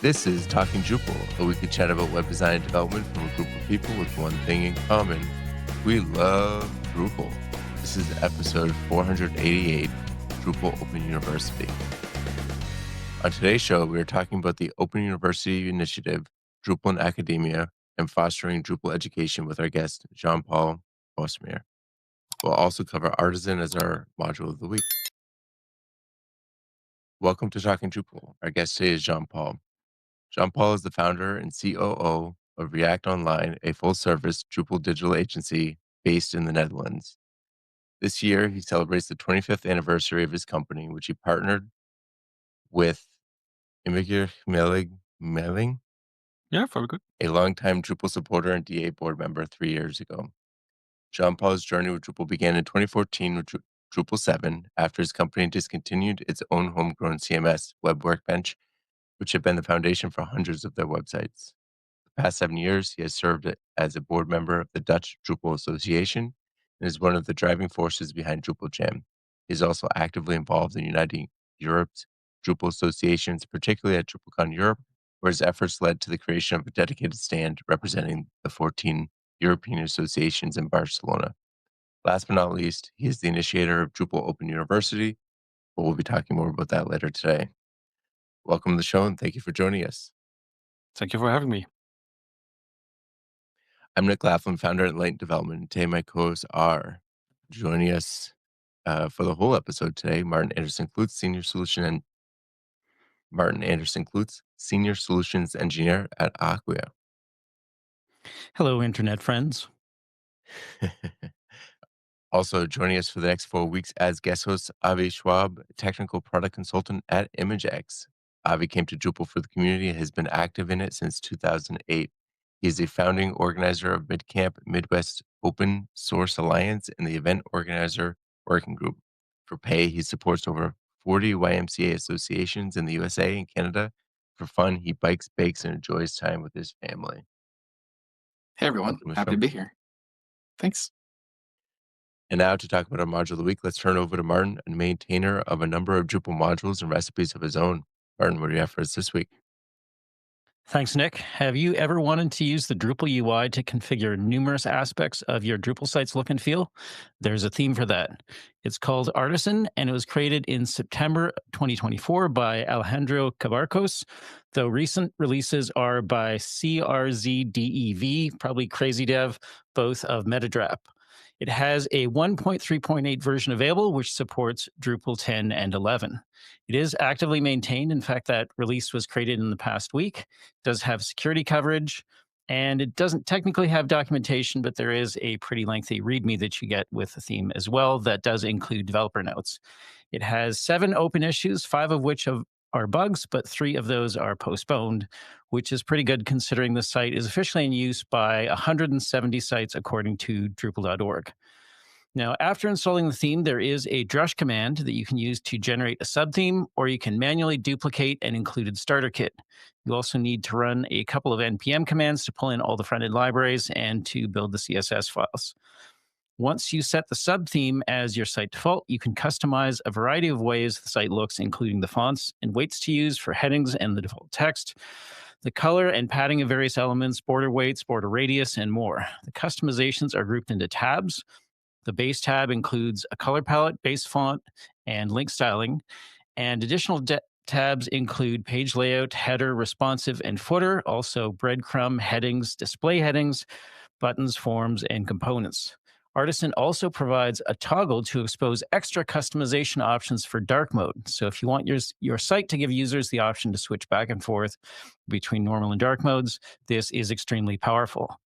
This is Talking Drupal, a weekly chat about web design and development from a group of people with one thing in common. We love Drupal. This is episode 488, Drupal Open University. On today's show, we are talking about the Open University Initiative, Drupal in Academia, and Fostering Drupal Education with our guest, Jean-Paul Vosmeer. We'll also cover Artisan as our module of the week. Welcome to Talking Drupal. Our guest today is Jean-Paul. Jean-Paul is the founder and COO of React Online, a full-service Drupal digital agency based in the Netherlands. This year, he celebrates the 25th anniversary of his company, which he partnered with Imigir Meling, Yeah, very good. a longtime Drupal supporter and DA board member 3 years ago. Jean-Paul's journey with Drupal began in 2014 with Drupal 7 after his company discontinued its own homegrown CMS, Web Workbench, which had been the foundation for hundreds of their websites. Past 7 years, he has served as a board member of the Dutch Drupal Association and is one of the driving forces behind Drupal Jam. He is also actively involved in uniting Europe's Drupal associations, particularly at DrupalCon Europe, where his efforts led to the creation of a dedicated stand representing the 14 European associations in Barcelona. Last but not least, he is the initiator of Drupal Open University, but we'll be talking more about that later today. Welcome to the show and thank you for joining us. Thank you for having me. I'm Nick Laughlin, founder at Enlightened Development. And today, my co-hosts are joining us for the whole episode today. Martin Anderson Klutz, Senior Solutions Engineer at Acquia. Hello, Internet friends. Also joining us for the next 4 weeks as guest host, Avi Schwab, Technical Product Consultant at ImageX. Avi came to Drupal for the community and has been active in it since 2008. He is a founding organizer of MidCamp Midwest Open Source Alliance and the event organizer working group. For pay, he supports over 40 YMCA associations in the USA and Canada. For fun, he bikes, bakes, and enjoys time with his family. Hey, everyone. Welcome to the Happy show. to be here. Thanks. And now to talk about our module of the week, let's turn over to Martin, a maintainer of a number of Drupal modules and recipes of his own. Martin, what do you have for us this week? Thanks, Nick. Have you ever wanted to use the Drupal UI to configure numerous aspects of your Drupal site's look and feel? There's a theme for that. It's called Artisan, and it was created in September 2024 by Alejandro Cabarcos, though recent releases are by CRZDEV, probably Crazy Dev, both of Metadrap. It has a 1.3.8 version available, which supports Drupal 10 and 11. It is actively maintained. In fact, that release was created in the past week. It does have security coverage, and it doesn't technically have documentation, but there is a pretty lengthy README that you get with the theme as well that does include developer notes. It has 7 open issues, 5 of which are bugs, but 3 of those are postponed, which is pretty good considering the site is officially in use by 170 sites according to Drupal.org. Now, after installing the theme, there is a drush command that you can use to generate a subtheme, or you can manually duplicate an included starter kit. You also need to run a couple of npm commands to pull in all the front-end libraries and to build the CSS files. Once you set the subtheme as your site default, you can customize a variety of ways the site looks, including the fonts and weights to use for headings and the default text, the color and padding of various elements, border weights, border radius, and more. The customizations are grouped into tabs. The base tab includes a color palette, base font, and link styling. And additional tabs include page layout, header, responsive, and footer, also breadcrumb, headings, display headings, buttons, forms, and components. Artisan also provides a toggle to expose extra customization options for dark mode. So if you want your site to give users the option to switch back and forth between normal and dark modes, this is extremely powerful.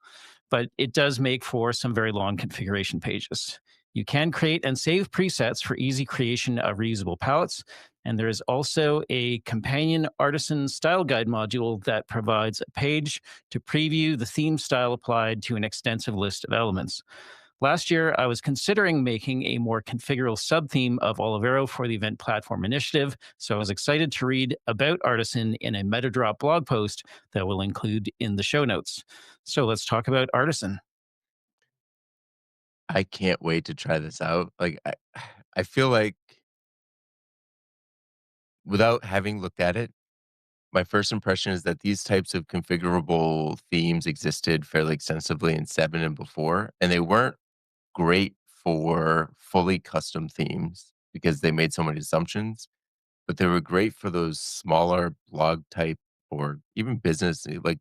But it does make for some very long configuration pages. You can create and save presets for easy creation of reusable palettes. And there is also a companion Artisan style guide module that provides a page to preview the theme style applied to an extensive list of elements. Last year, I was considering making a more configurable subtheme of Olivero for the Event Platform Initiative, so I was excited to read about Artisan in a Metadrop blog post that we'll include in the show notes. So let's talk about Artisan. I can't wait to try this out. I feel like without having looked at it, my first impression is that these types of configurable themes existed fairly extensively in 7 and before, and they weren't great for fully custom themes because they made so many assumptions, but they were great for those smaller blog type or even business, like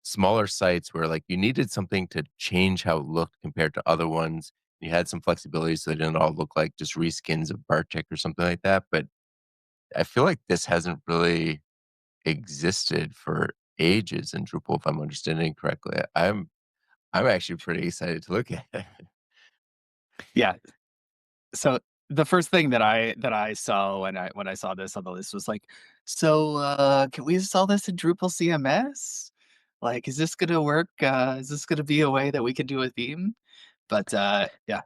smaller sites where like you needed something to change how it looked compared to other ones. You had some flexibility so they didn't all look like just reskins of Bartik or something like that. But I feel like this hasn't really existed for ages in Drupal, if I'm understanding correctly. I'm actually pretty excited to look at it. Yeah. So the first thing that I saw when I saw this on the list was like, so can we install this in Drupal CMS? Like, is this gonna work? Is this gonna be a way that we can do a theme? But yeah,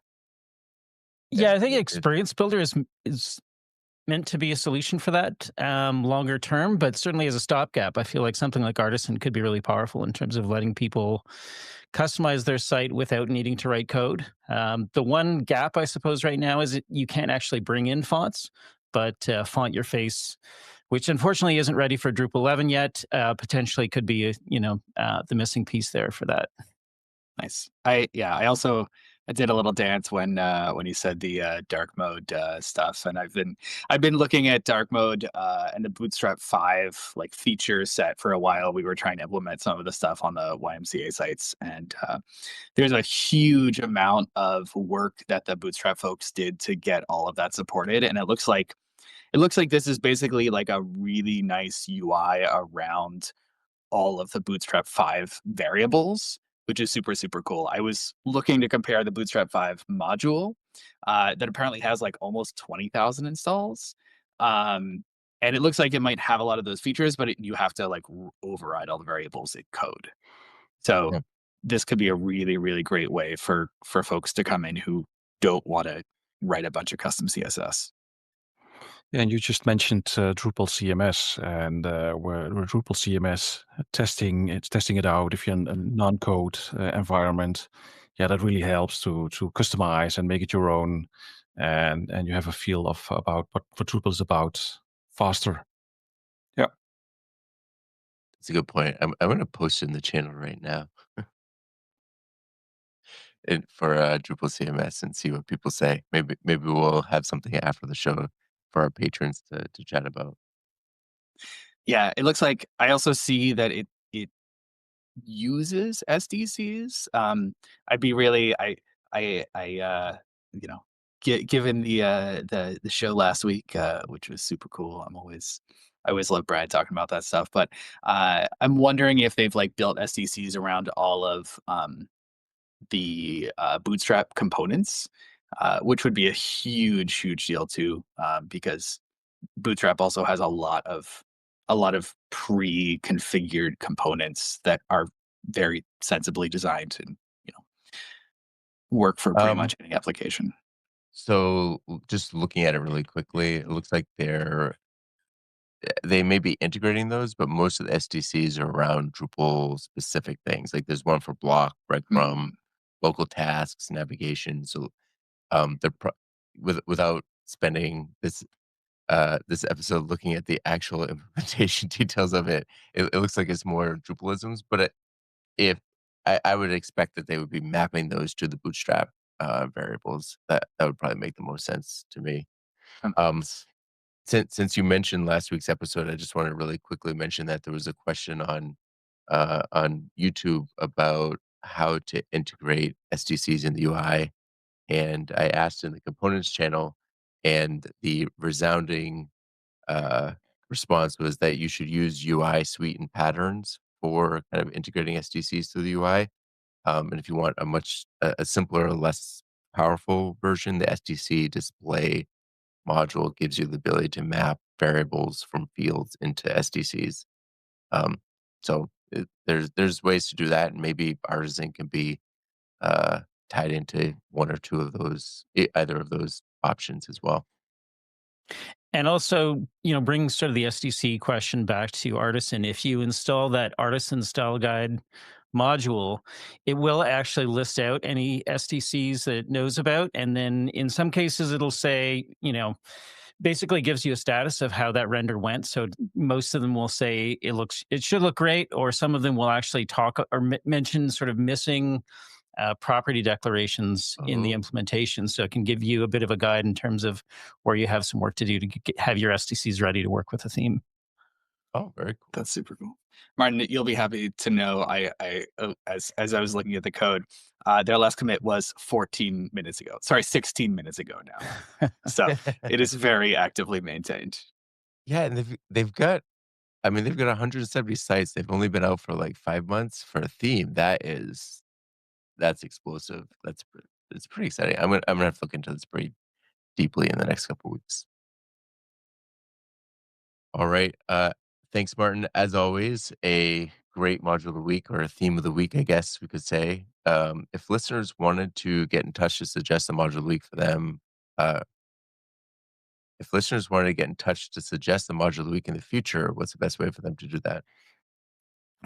Yeah, I think It Experience Builder is meant to be a solution for that longer term, but certainly as a stopgap, I feel like something like Artisan could be really powerful in terms of letting people customize their site without needing to write code. The one gap, I suppose, right now is that you can't actually bring in fonts, but Font Your Face, which unfortunately isn't ready for Drupal 11 yet, potentially could be, the missing piece there for that. nice. I also I did a little dance when you said the dark mode stuff, and I've been looking at dark mode and the Bootstrap 5 like feature set for a while. We were trying to implement some of the stuff on the YMCA sites, and there's a huge amount of work that the Bootstrap folks did to get all of that supported, and it looks like this is basically like a really nice UI around all of the Bootstrap 5 variables, which is super, super cool. I was looking to compare the Bootstrap 5 module that apparently has like almost 20,000 installs. Um, and it looks like it might have a lot of those features, but you have to like override all the variables in code. So yeah. this could be a really, really great way for folks to come in who don't want to write a bunch of custom CSS. Yeah, and you just mentioned Drupal CMS, and where Drupal CMS testing it out if you're in a non-code environment. Yeah, that really helps to customize and make it your own, and you have a feel of about what Drupal is about faster. Yeah. That's a good point. I'm gonna post it in the channel right now and for, Drupal CMS and see what people say. Maybe we'll have something after the show for our patrons to chat about. Yeah, it looks like I also see that it uses SDCs. I'd be really you know, given the show last week, which was super cool. I always love Brad talking about that stuff, but I'm wondering if they've like built SDCs around all of the Bootstrap components, which would be a huge, huge deal too, because Bootstrap also has a lot of pre-configured components that are very sensibly designed and you know work for pretty Um, much any application. so just looking at it really quickly, it looks like they may be integrating those, but most of the SDCs are around Drupal specific things. Like there's one for block, breadcrumb, Mm, local tasks, navigation. So they're without spending this episode looking at the actual implementation details of it, it looks like it's more Drupalisms. But if I would expect that they would be mapping those to the Bootstrap variables. That would probably make the most sense to me. that makes Um, sense. since you mentioned last week's episode, I just want to really quickly mention that there was a question on YouTube about how to integrate SDCs in the UI, and I asked in the components channel, and the resounding uh, response was that you should use UI suite and patterns for kind of integrating SDCs to the UI. And if you want a simpler, less powerful version, the SDC display module gives you the ability to map variables from fields into SDCs. Um, there's ways to do that, and maybe Artisan can be uh, tied into one or two of those, either of those options as well. And also, bring sort of the SDC question back to Artisan. If you install that Artisan style guide module, it will actually list out any SDCs that it knows about. And then in some cases, it'll say, basically gives you a status of how that render went. So most of them will say it should look great, or some of them will actually talk or mention sort of missing property declarations in the Oh, implementation. So it can give you a bit of a guide in terms of where you have some work to do to have your SDCs ready to work with the theme. oh, very cool. That's super cool. Martin, you'll be happy to know as I was looking at the code, their last commit was 14 minutes ago. Sorry, 16 minutes ago now. So it is very actively maintained. Yeah, and they've got I mean, they've got 170 sites. They've only been out for like 5 months for a theme. That's explosive. It's pretty exciting. I'm gonna have to look into this pretty deeply in the next couple weeks. All right. Thanks, Martin. As always, a great module of the week or a theme of the week, I guess we could say. If listeners wanted to get in touch to suggest a module of the week for them, uh, if listeners wanted to get in touch to suggest a module of the week in the future, what's the best way for them to do that?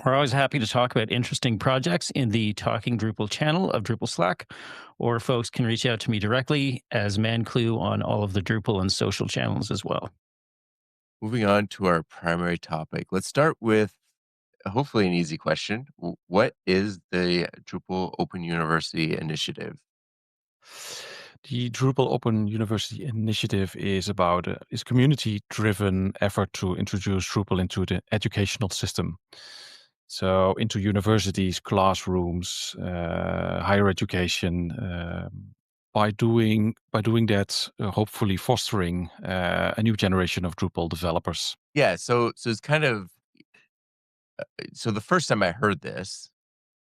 We're always happy to talk about interesting projects in the Talking Drupal channel of Drupal Slack, or folks can reach out to me directly as ManClue on all of the Drupal and social channels as well. Moving on to our primary topic, let's start with hopefully an easy question. What is the Drupal Open University initiative? The Drupal Open University Initiative is about is community-driven effort to introduce Drupal into the educational system. So into universities, classrooms, higher education. By doing that, hopefully fostering a new generation of Drupal developers. Yeah, so it's kind of so the first time I heard this,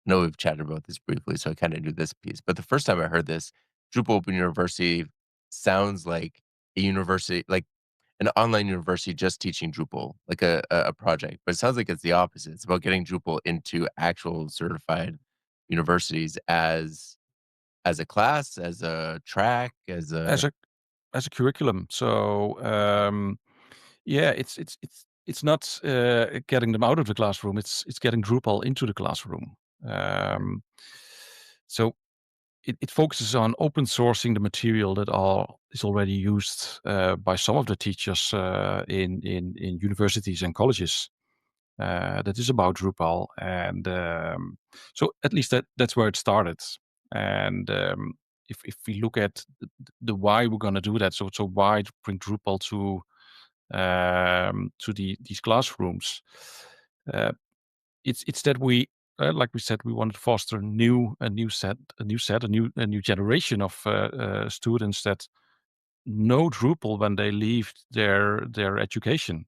I know we've chatted about this briefly, so I kind of knew this piece. But the first time I heard this, Drupal Open University sounds like a university, like an online university just teaching Drupal, like a project. But it sounds like it's the opposite. It's about getting Drupal into actual certified universities as a class, as a track, as As a a as a curriculum. So yeah, it's not getting them out of the classroom. It's getting Drupal into the classroom. Um, so it focuses on open sourcing the material that is already used by some of the teachers in universities and colleges. That is about Drupal, and so at least that's where it started. And if we look at the why we're going to do that, so why to bring Drupal to these classrooms, uh, it's that we like we said, we want to foster a new generation of students that know Drupal when they leave their education.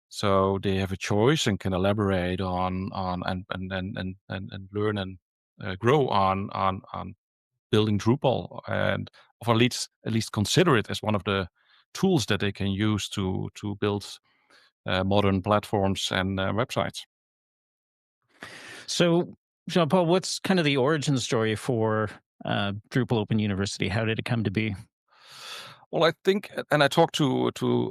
So they have a choice and can elaborate on and learn and grow on building Drupal, and or at least consider it as one of the tools that they can use to build modern platforms and websites. So, Jean-Paul, what's kind of the origin story for Drupal Open University? How did it come to be? Well, I think, and I talked to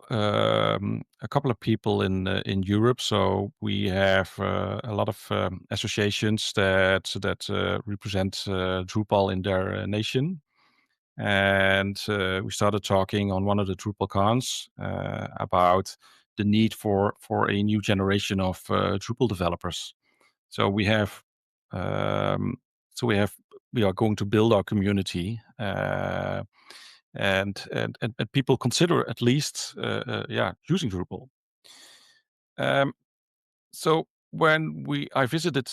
a couple of people in Europe. So we have a lot of associations that represent Drupal in their nation, and we started talking on one of the Drupal cons about the need for a new generation of Drupal developers. So we have, um, so we are going to build our community, and people consider at least, yeah, using Drupal. Um, so when I visited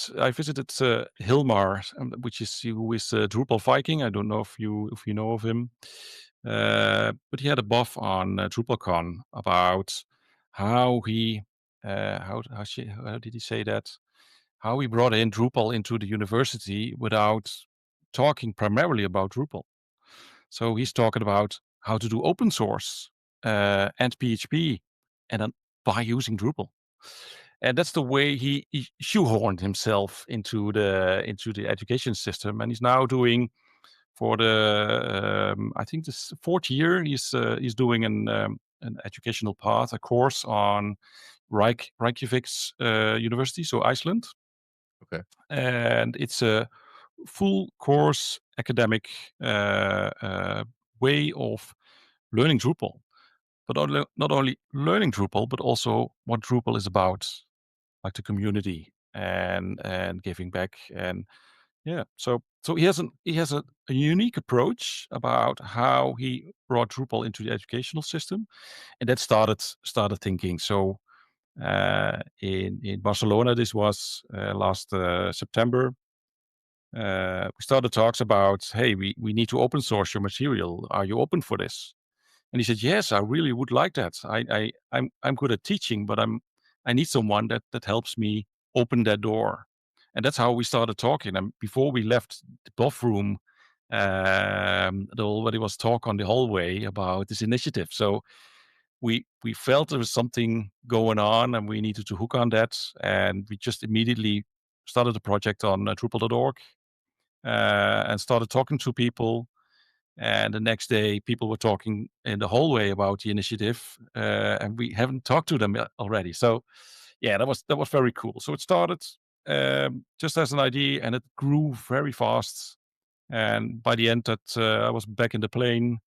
Hilmar, which is who is Drupal Viking. I don't know if you know of him, but he had a buff on DrupalCon about how he how did he say that? How he brought in Drupal into the university without talking primarily about Drupal. So he's talking about how to do open source and PHP, and then by using Drupal. And that's the way he shoehorned himself into the education system. And he's now doing for the I think this fourth year he's doing an educational path, a course on Reykjavik's university, so Iceland, Okay. and it's a full course academic way of learning Drupal. but not only learning Drupal, but also what Drupal is about, like the community and giving back. And yeah, so he has a unique approach about how he brought Drupal into the educational system, and that started thinking. So in Barcelona, this was last September. We started talks about, hey, we need to open source your material. Are you open for this? And he said, yes, I really would like that. I'm good at teaching, but I need someone that helps me open that door. And that's how we started talking. And before we left the buff room, there already was talk on the hallway about this initiative. So we felt there was something going on, and we needed to hook on that. And we just immediately started the project on Drupal.org and started talking to people. And the next day, people were talking in the hallway about the initiative, and we haven't talked to them already. So, yeah, that was very cool. So it started just as an idea, and it grew very fast. And by the end, that I was back in the plane.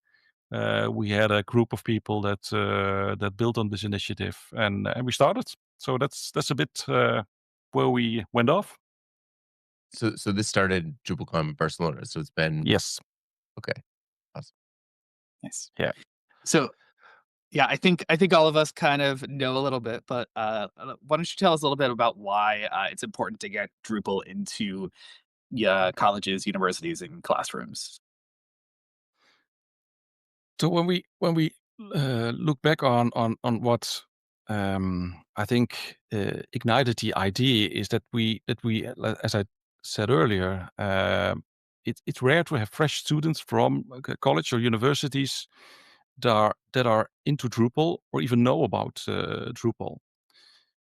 We had a group of people that built on this initiative, and we started. So that's a bit where we went off. So this started DrupalCon Barcelona. So it's been Yes. okay. Awesome. Nice. Yeah. So yeah, I think all of us kind of know a little bit, but why don't you tell us a little bit about why it's important to get Drupal into colleges, universities, and classrooms? So when we look back on what I think ignited the idea is that as I said earlier, it's rare to have fresh students from college or universities that are into Drupal or even know about Drupal.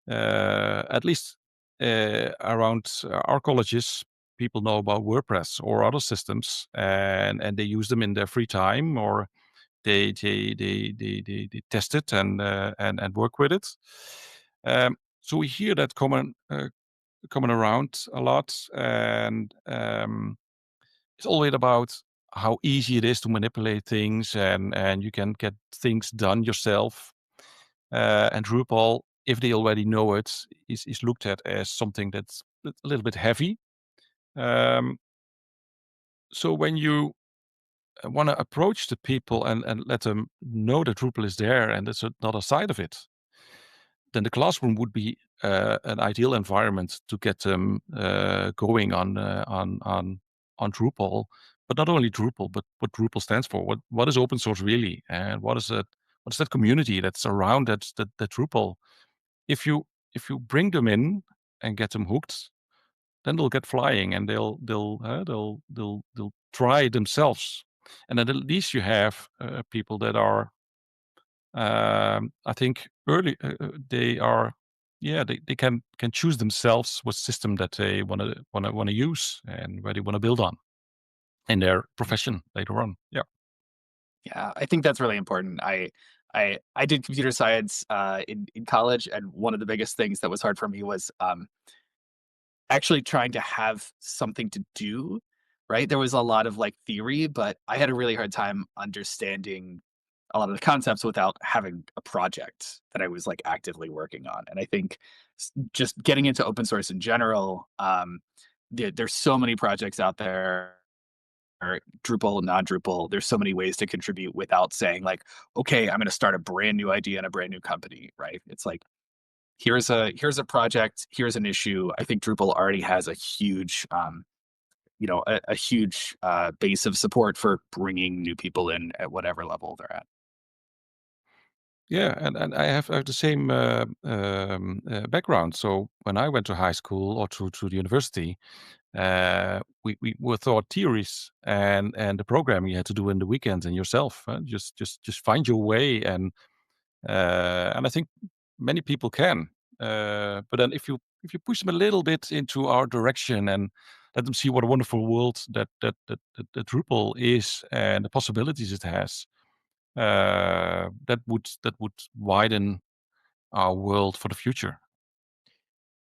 At least around our colleges, people know about WordPress or other systems, and they use them in their free time, or they test it and work with it. So we hear that coming around a lot, and it's always about how easy it is to manipulate things, and you can get things done yourself. And Drupal, if they already know it, is looked at as something that's a little bit heavy. Um, so when you want to approach the people and let them know that Drupal is there and there's another side of it, then the classroom would be an ideal environment to get them going on Drupal. But not only Drupal, but what Drupal stands for. What is open source really, and what is it? What is that community that's around that Drupal? If you bring them in and get them hooked, then they'll get flying, and they'll try themselves. And then at least you have people that are, I think, early. They are, yeah, they can choose themselves what system that they wanna use and where they wanna build on in their profession later on. Yeah. Yeah, I think that's really important. I did computer science in college, and one of the biggest things that was hard for me was actually trying to have something to do, right? There was a lot of, like, theory, but I had a really hard time understanding a lot of the concepts without having a project that I was, like, actively working on, and I think just getting into open source in general, there's so many projects out there, or Drupal, non-Drupal, there's so many ways to contribute without saying, like, "Okay, I'm gonna start a brand new idea in a brand new company," right? It's like, here's a project, here's an issue. I think Drupal already has a huge, a huge base of support for bringing new people in at whatever level they're at. Yeah, and I have the same background. So when I went to high school or to the university, we were taught theories and the programming you had to do in the weekends and yourself. Just find your way, and I think many people can. But then if you push them a little bit into our direction and let them see what a wonderful world that Drupal is and the possibilities it has, that would widen our world for the future.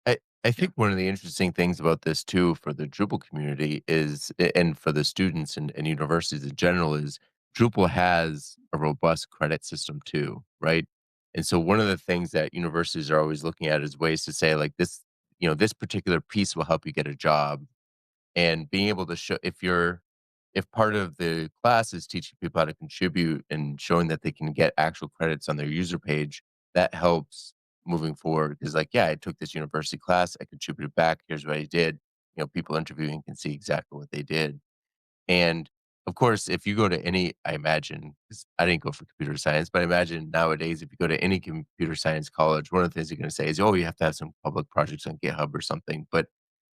I Yeah. think one of the interesting things about this too for the Drupal community is and for the students and universities in general is Drupal has a robust credit system too, right? And so one of the things that universities are always looking at is ways to say like this, this particular piece will help you get a job, and being able to show if part of the class is teaching people how to contribute and showing that they can get actual credits on their user page, that helps moving forward. Because like, yeah, I took this university class, I contributed back, here's what I did. People interviewing can see exactly what they did. And of course, if you go to any, I imagine, 'cause I didn't go for computer science, but I imagine nowadays, if you go to any computer science college, one of the things they're going to say is, oh, you have to have some public projects on GitHub or something. But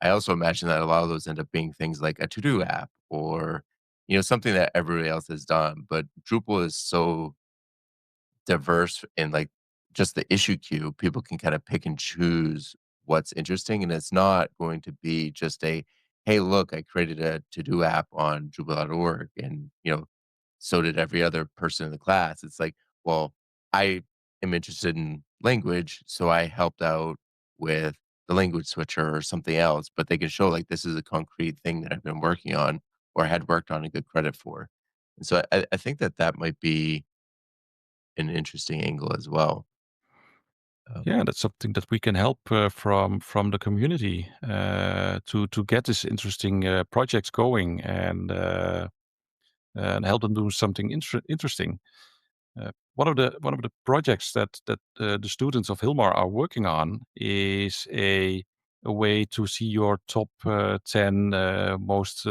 I also imagine that a lot of those end up being things like a to do app or, something that everybody else has done. But Drupal is so diverse in like just the issue queue, people can kind of pick and choose what's interesting. And it's not going to be just a, hey, look, I created a to-do app on Drupal.org and so did every other person in the class. It's like, well, I am interested in language, so I helped out with the language switcher or something else, but they can show like this is a concrete thing that I've been working on or had worked on a good credit for. And so I think that that might be an interesting angle as well. Um, Yeah, that's something that we can help from the community to get this interesting projects going and help them do something interesting. One of the projects that the students of Hilmar are working on is a way to see your top 10 most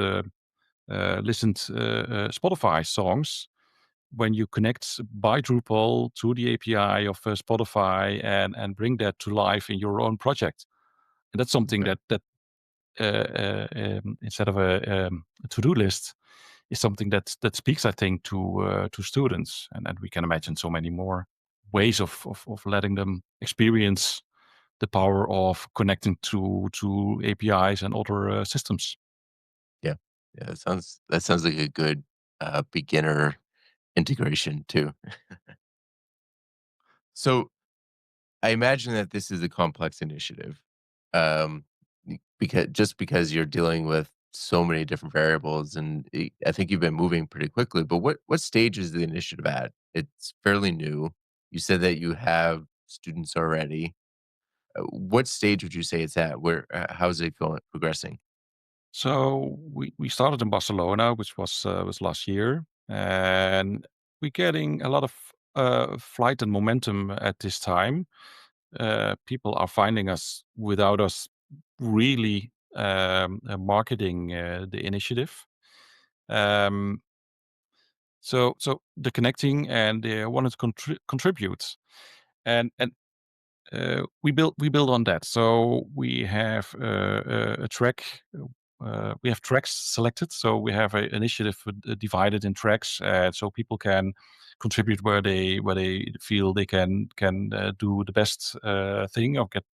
listened Spotify songs when you connect by Drupal to the API of Spotify and bring that to life in your own project. And that's something okay. that instead of a to-do list is something that speaks, I think, to students, and we can imagine so many more ways of letting them experience the power of connecting to APIs and other systems. Yeah. Yeah, that sounds like a good, beginner integration too. So, I imagine that this is a complex initiative, because you're dealing with so many different variables, and I think you've been moving pretty quickly. But what stage is the initiative at? It's fairly new. You said that you have students already. What stage would you say it's at? How's it going progressing? So we started in Barcelona, which was last year, and we're getting a lot of flight and momentum at this time. People are finding us without us really marketing the initiative. Um, so the connecting and they wanted to contribute, and we build on that. So we have a track. We have tracks selected. So we have an initiative divided in tracks, so people can contribute where they feel they can do the best thing or get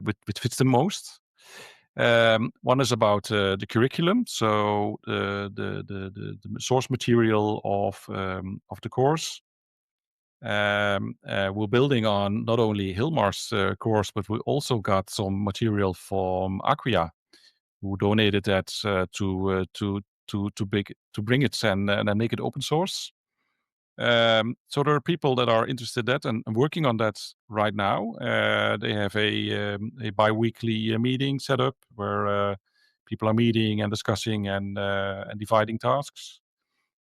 which fits them most. One is about the curriculum, so the source material of the course. We're building on not only Hilmar's course, but we also got some material from Acquia, who donated that to bring it and then make it open source. So there are people that are interested in that and working on that right now. They have a bi-weekly meeting set up where people are meeting and discussing and dividing tasks.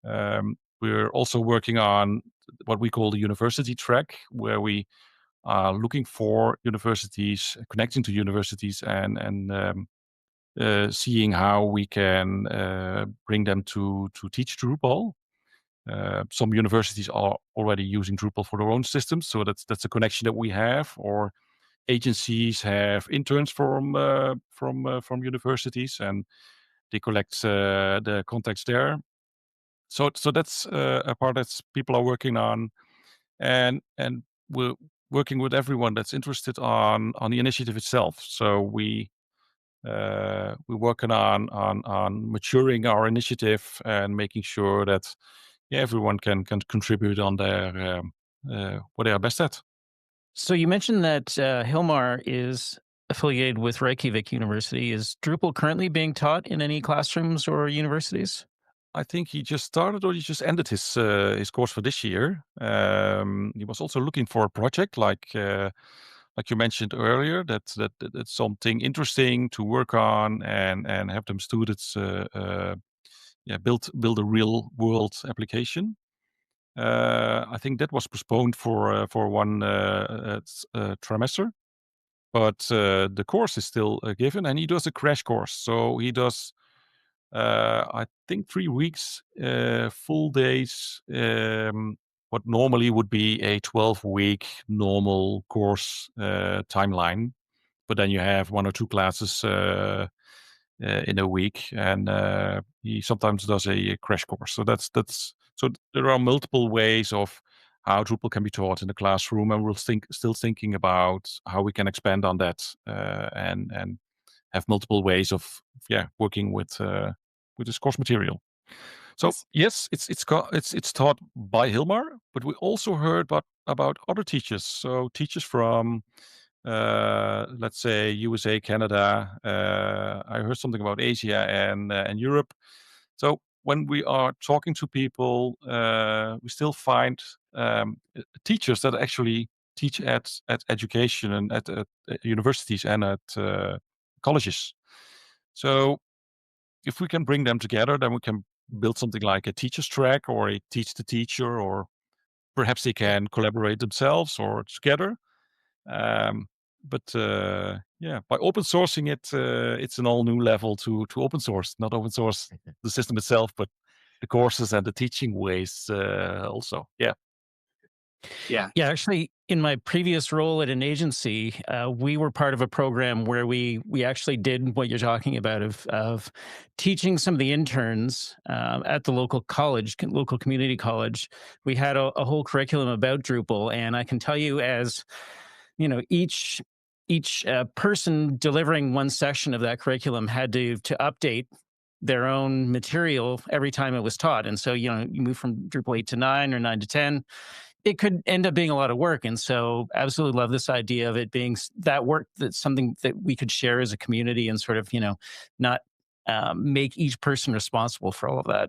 We're also working on what we call the university track, where we are looking for universities, connecting to universities, and seeing how we can bring them to teach Drupal. Some universities are already using Drupal for their own systems, so that's a connection that we have. Or agencies have interns from universities, and they collect the contacts there. So that's a part that people are working on, and we're working with everyone that's interested on the initiative itself. So we're working on maturing our initiative and making sure that, yeah, everyone can contribute on their what they are best at. So you mentioned that Hilmar is affiliated with Reykjavik University. Is Drupal currently being taught in any classrooms or universities? I think he just started or he just ended his course for this year. He was also looking for a project like you mentioned earlier, that's something interesting to work on and have them students build a real world application. I think that was postponed for one trimester, but the course is still given, and he does a crash course. So he does, I think, 3 weeks, full days. What normally would be a 12-week normal course timeline, but then you have 1 or 2 classes in a week, and he sometimes does a crash course. So that's so there are multiple ways of how Drupal can be taught in the classroom, and we're still thinking about how we can expand on that and have multiple ways of working with this course material. So Nice. yes, it's taught by Hilmar, but we also heard about other teachers. So teachers from let's say USA, Canada. I heard something about Asia and Europe. So when we are talking to people, we still find teachers that actually teach at education and at universities and at colleges. So if we can bring them together, then we can build something like a teacher's track or a teach the teacher, or perhaps they can collaborate themselves or together. Um, but by open sourcing it, it's an all new level to open source. Not open source the system itself, but the courses and the teaching ways also. Yeah. Yeah. Yeah, actually, in my previous role at an agency, we were part of a program where we actually did what you're talking about of teaching some of the interns at the local college, local community college. We had a whole curriculum about Drupal, and I can tell you, as you know, each person delivering one section of that curriculum had to update their own material every time it was taught. And so, you know, you move from Drupal 8 to 9 or 9 to 10, it could end up being a lot of work. And so absolutely love this idea of it being that work, that's something that we could share as a community and sort of, you know, not make each person responsible for all of that.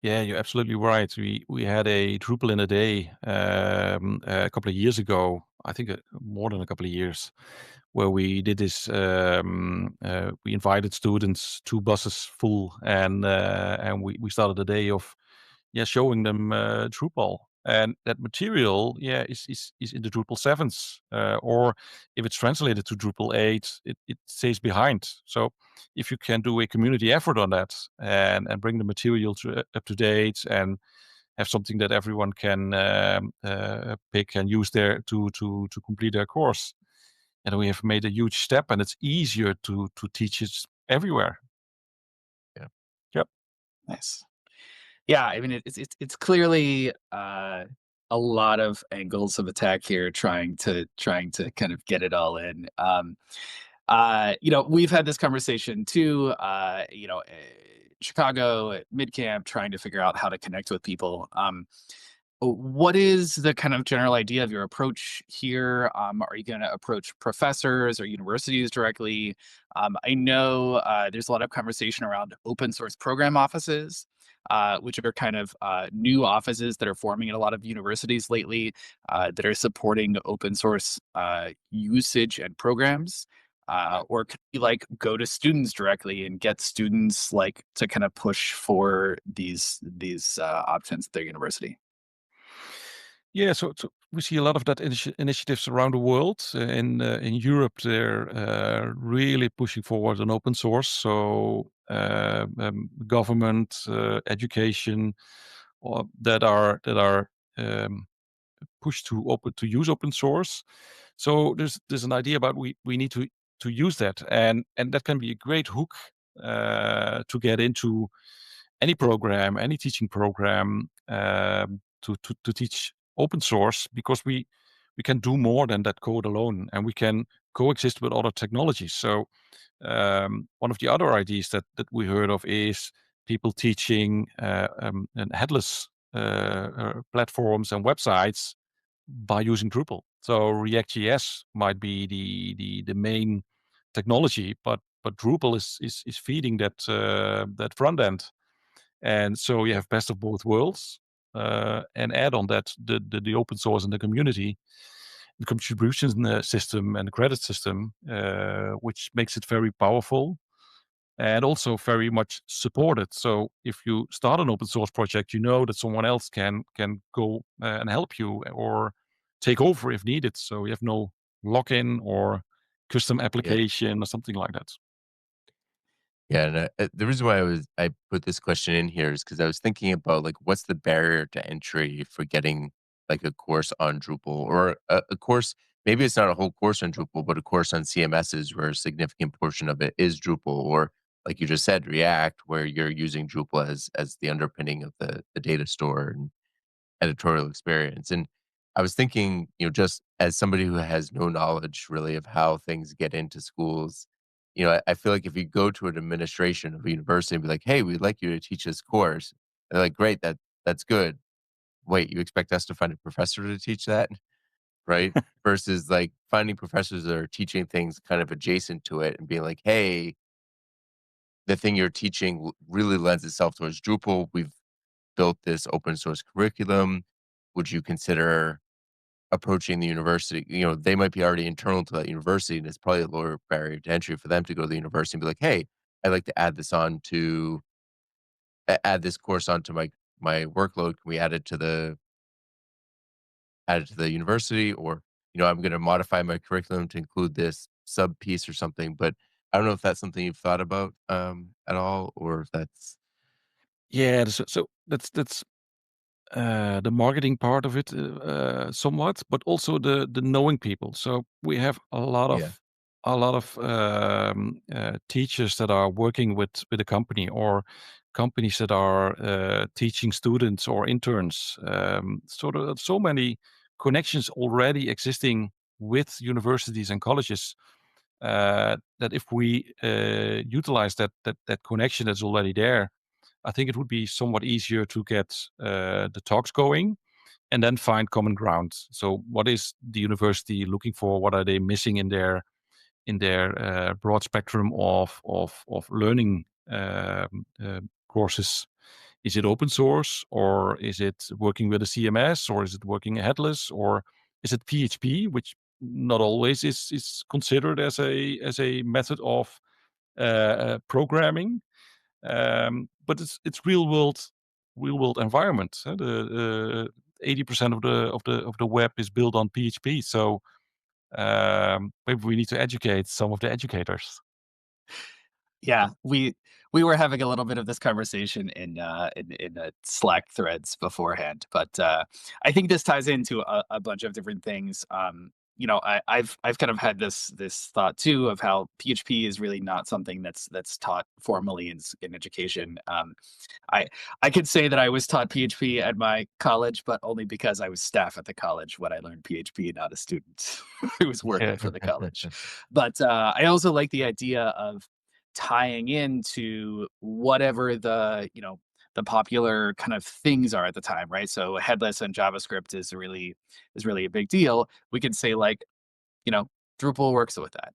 Yeah, you're absolutely right. We had a Drupal in a day a couple of years ago. I think more than a couple of years, where we did this. We invited students, 2 buses full, and we started a day of showing them Drupal. And that material, is in the Drupal 7s, or if it's translated to Drupal 8, it stays behind. So if you can do a community effort on that and bring the material to up to date and have something that everyone can pick and use there to complete their course, and we have made a huge step, and it's easier to teach it everywhere. Yeah. Yep. Nice. Yeah, I mean, it's clearly a lot of angles of attack here, trying to kind of get it all in. We've had this conversation too. Chicago at MidCamp, trying to figure out how to connect with people. What is the kind of general idea of your approach here? Are you going to approach professors or universities directly? I know there's a lot of conversation around open source program offices, which are kind of new offices that are forming in a lot of universities lately that are supporting open source usage and programs. Or could you like go to students directly and get students like to kind of push for these options at their university? Yeah, so we see a lot of that initiatives around the world. In Europe, they're really pushing forward on open source. So government, education, or that are pushed to use open source. So there's an idea about we need to use that, and that can be a great hook to get into any program, any teaching program, to teach open source, because we can do more than that code alone, and we can coexist with other technologies. So one of the other ideas that we heard of is people teaching and headless platforms and websites by using Drupal. So React.js might be the main technology, but Drupal is feeding that front end. And so you have best of both worlds, and add on that the open source and the community, the contribution system and the credit system, which makes it very powerful and also very much supported. So if you start an open source project, you know that someone else can go and help you or take over if needed. So you have no lock-in or custom Yeah. application or something like that. Yeah, and, the reason why I put this question in here is because I was thinking about, like, what's the barrier to entry for getting, like, a course on Drupal or a course maybe it's not a whole course on Drupal, but a course on CMSs where a significant portion of it is Drupal or, like you just said, React, where you're using Drupal as the underpinning of the data store and editorial experience. And I was thinking, just as somebody who has no knowledge really of how things get into schools, I feel like if you go to an administration of a university and be like, "Hey, we'd like you to teach this course," they're like, "Great, that's good. Wait, you expect us to find a professor to teach that?" Right? Versus like finding professors that are teaching things kind of adjacent to it and being like, "Hey, the thing you're teaching really lends itself towards Drupal. We've built this open source curriculum. Would you consider approaching the university?" They might be already internal to that university, and it's probably a lower barrier to entry for them to go to the university and be like, "Hey, I'd like to add this course onto my workload. Can we add it to the university?" Or, "I'm gonna modify my curriculum to include this sub piece or something." But I don't know if that's something you've thought about, at all, or if that's Yeah, so that's the marketing part of it, somewhat, but also the knowing people. So we have yeah, a lot of teachers that are working with a company or companies that are teaching students or interns. So there are so many connections already existing with universities and colleges, that if we utilize that connection that's already there, I think it would be somewhat easier to get the talks going and then find common ground. So, what is the university looking for? What are they missing in their broad spectrum of learning courses? Is it open source, or is it working with a CMS, or is it working headless, or is it PHP, which not always is considered as a method of programming, but it's real world environment. The 80% of the web is built on PHP. So maybe we need to educate some of the educators. Yeah, we were having a little bit of this conversation in Slack threads beforehand, but I think this ties into a bunch of different things. I've kind of had this thought too of how PHP is really not something that's taught formally in education. I I could say that I was taught PHP at my college, but only because I was staff at the college when I learned PHP, not a student who was working Yeah. for the college. But I also like the idea of tying into whatever the popular kind of things are at the time, right? So headless and JavaScript is really a big deal. We could say like, you know, Drupal works with that.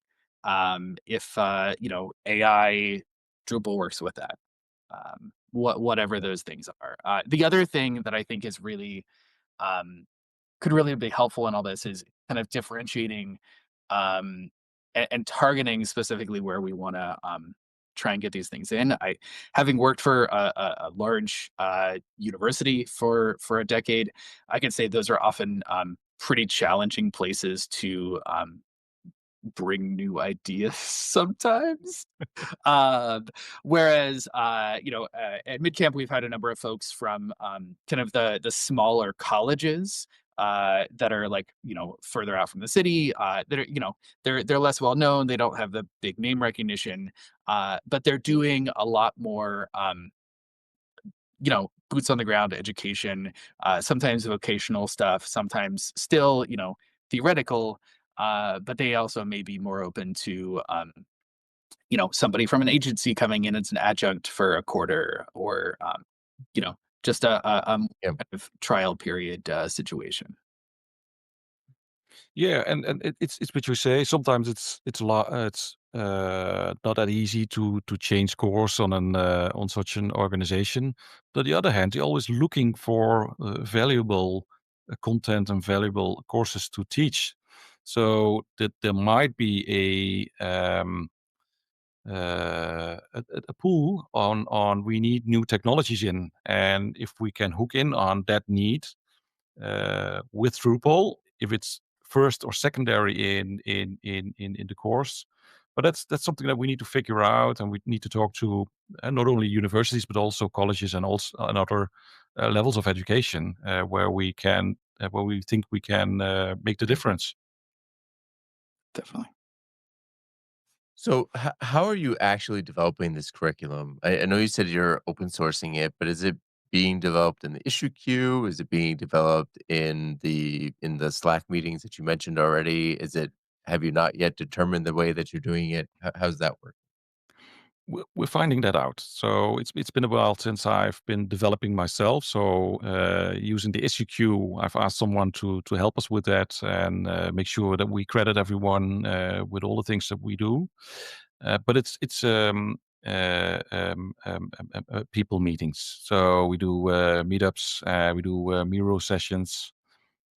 If AI, Drupal works with that. Whatever those things are. The other thing that I think is really um, could really be helpful in all this is kind of differentiating um, and targeting specifically where we want to try and get these things in. Having worked for a large university for a decade, I can say those are often pretty challenging places to bring new ideas sometimes. Um, Whereas, at MidCamp, we've had a number of folks from kind of the smaller colleges that are like further out from the city. That are they're less well known. They don't have the big name recognition, but they're doing a lot more. Boots on the ground education, sometimes vocational stuff, sometimes still theoretical. But they also may be more open to somebody from an agency coming in as an adjunct for a quarter or, you know, just a yeah. kind of trial period situation. Yeah, and it's what you say. Sometimes it's a lot. It's not that easy to change course on such an organization. But on the other hand, you're always looking for valuable content and valuable courses to teach. So that there might be a pull on we need new technologies in, and if we can hook in on that need with Drupal, if it's first or secondary in the course. But that's something that we need to figure out, and we need to talk to not only universities but also colleges and also and other levels of education where we think we can make the difference. Definitely. So, how are you actually developing this curriculum? I know you said you're open sourcing it, but is it being developed in the issue queue? Is it being developed in the Slack meetings that you mentioned already? Have you not yet determined the way that you're doing it? How's that work? We're finding that out. So it's been a while since I've been developing myself. So using the issue queue, I've asked someone to help us with that and make sure that we credit everyone with all the things that we do. But it's people meetings. So we do meetups, we do Miro sessions.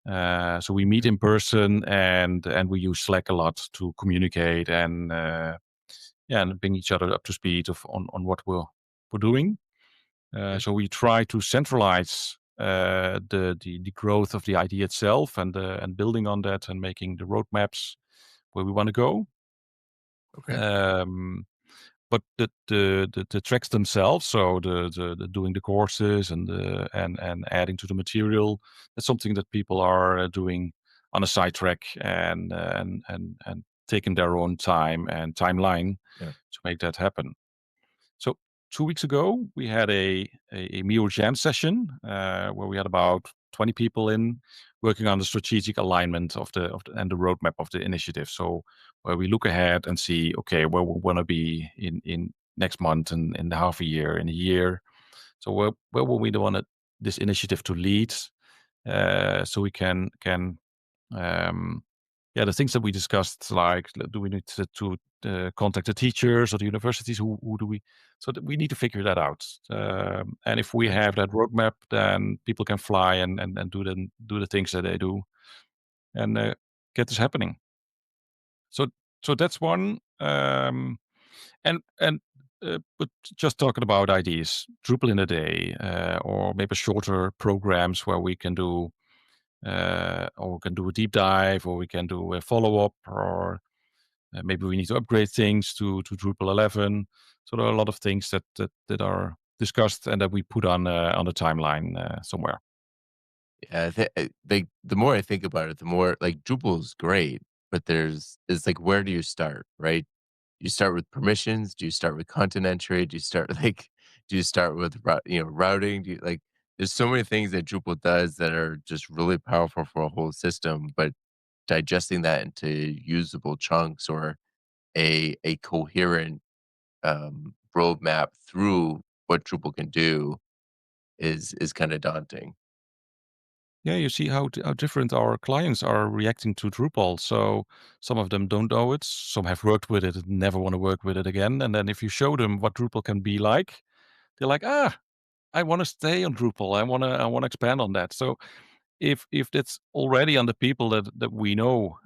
So we meet in person and we use Slack a lot to communicate and yeah, and bring each other up to speed on what we're doing. Okay. So we try to centralize the growth of the idea itself and building on that and making the roadmaps where we want to go. Okay. Um, but the tracks themselves, so the doing the courses and adding to the material, that's something that people are doing on a side track and taking their own time and timeline Yeah. to make that happen. So 2 weeks ago, we had a Mio Jam session where we had about 20 people in working on the strategic alignment of the and the roadmap of the initiative. So where we look ahead and see, okay, where we want to be in next month and in the half a year, in a year. So where will we want this initiative to lead? So we can um, yeah, the things that we discussed, like do we need to contact the teachers or the universities? Who do we? So that we need to figure that out. And if we Okay. have that roadmap, then people can fly and do the things that they do and get this happening. So so that's one. But just talking about ideas, Drupal in a day, or maybe shorter programs where we can do or we can do a deep dive, or we can do a follow up, or maybe we need to upgrade things to Drupal 11. So there are a lot of things that are discussed and that we put on the timeline somewhere. Yeah, the more I think about it, the more like Drupal is great, but it's like where do you start, right? You start with permissions? Do you start with content entry? Do you start like do you start with routing? Do you like there's so many things that Drupal does that are just really powerful for a whole system, but digesting that into usable chunks or a coherent roadmap through what Drupal can do is kind of daunting. Yeah, you see how different our clients are reacting to Drupal. So some of them don't know it, some have worked with it and never want to work with it again. And then if you show them what Drupal can be like, they're like, I want to stay on Drupal. I want to expand on that. So if that's already on the people that we know,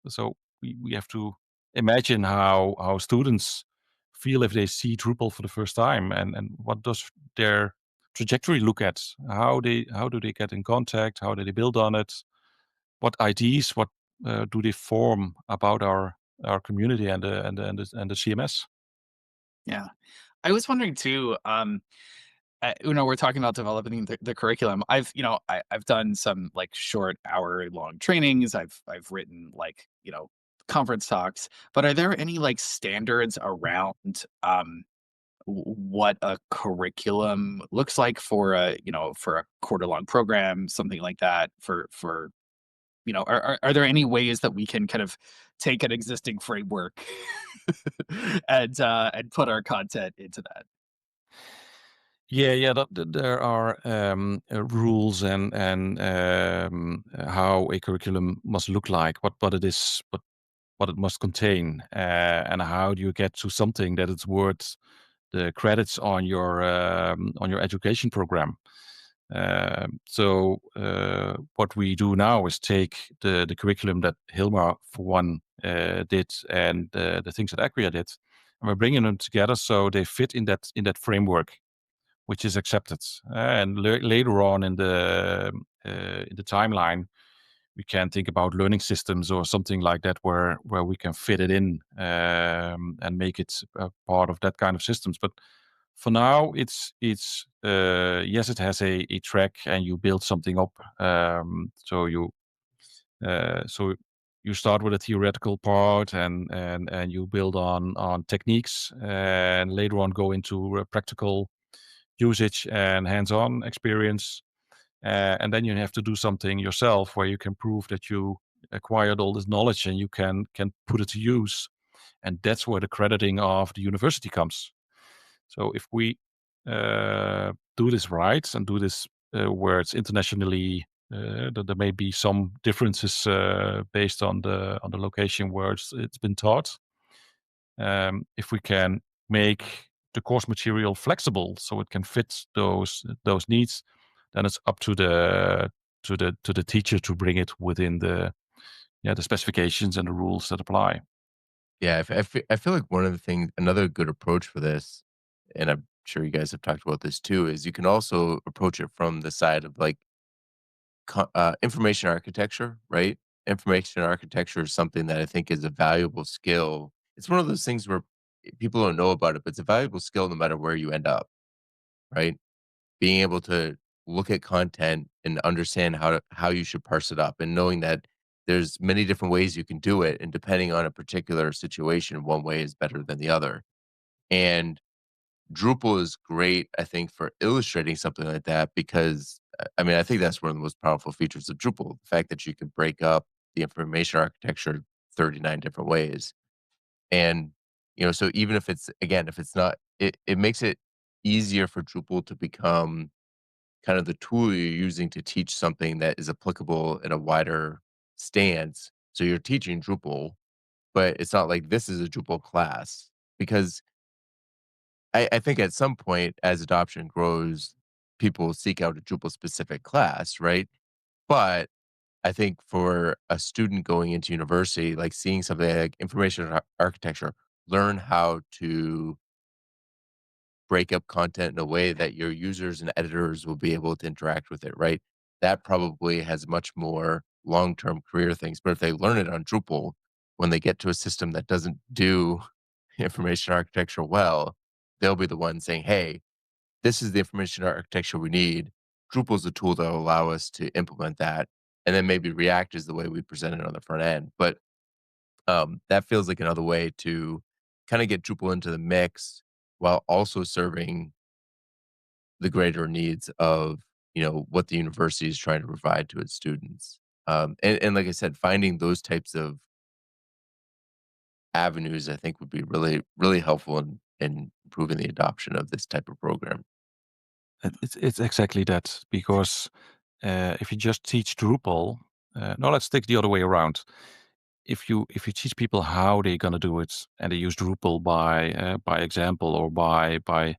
so we have to imagine how students feel if they see Drupal for the first time, and what does their trajectory look at? How do they get in contact? How do they build on it? What ideas? What do they form about our community and the CMS? Yeah. I was wondering too, we're talking about developing the curriculum. I've done some like short hour long trainings. I've written like, conference talks, but are there any like standards around what a curriculum looks like for a quarter long program, something like that for are there any ways that we can kind of take an existing framework and put our content into that? Yeah. There are rules and how a curriculum must look like. What it is, what it must contain, and how do you get to something that it's worth the credits on your education program. What we do now is take the curriculum that Hilmar, for one, did, and the things that Acquia did, and we're bringing them together so they fit in that framework, which is accepted. And later on in the timeline, we can think about learning systems or something like that, where we can fit it in, and make it a part of that kind of systems. But for now, it's yes, it has a track, and you build something up. So you start with a theoretical part, and you build on techniques, and later on go into practical usage and hands-on experience. And then you have to do something yourself where you can prove that you acquired all this knowledge and you can put it to use. And that's where the crediting of the university comes. So if we do this right and do this where it's internationally, there may be some differences based on the location where it's been taught. If we can make the course material flexible so it can fit those needs, then it's up to the teacher to bring it within the specifications and the rules that apply. Yeah, I feel like one of the things, another good approach for this, and I'm sure you guys have talked about this too, is you can also approach it from the side of like information architecture, right? Information architecture is something that I think is a valuable skill. It's one of those things where people don't know about it, but it's a valuable skill no matter where you end up, right? Being able to look at content and understand how you should parse it up, and knowing that there's many different ways you can do it, and depending on a particular situation, one way is better than the other. And Drupal is great, I think, for illustrating something like that because, I mean, I think that's one of the most powerful features of Drupal, the fact that you can break up the information architecture 39 different ways. And, so even if it's, again, if it's not, it makes it easier for Drupal to become kind of the tool you're using to teach something that is applicable in a wider stance. So you're teaching Drupal, but it's not like this is a Drupal class, because I think at some point as adoption grows, people seek out a Drupal specific class, right? But I think for a student going into university, like seeing something like information architecture, learn how to break up content in a way that your users and editors will be able to interact with it, right? That probably has much more long-term career things. But if they learn it on Drupal, when they get to a system that doesn't do information architecture well, they'll be the ones saying, hey, this is the information architecture we need. Drupal is the tool that will allow us to implement that. And then maybe React is the way we present it on the front end. But that feels like another way to kind of get Drupal into the mix while also serving the greater needs of, what the university is trying to provide to its students. And like I said, finding those types of avenues, I think would be really, really helpful in improving the adoption of this type of program. It's exactly that, because if you just teach Drupal, no, let's take the other way around. If you teach people how they're gonna do it, and they use Drupal by example, or by the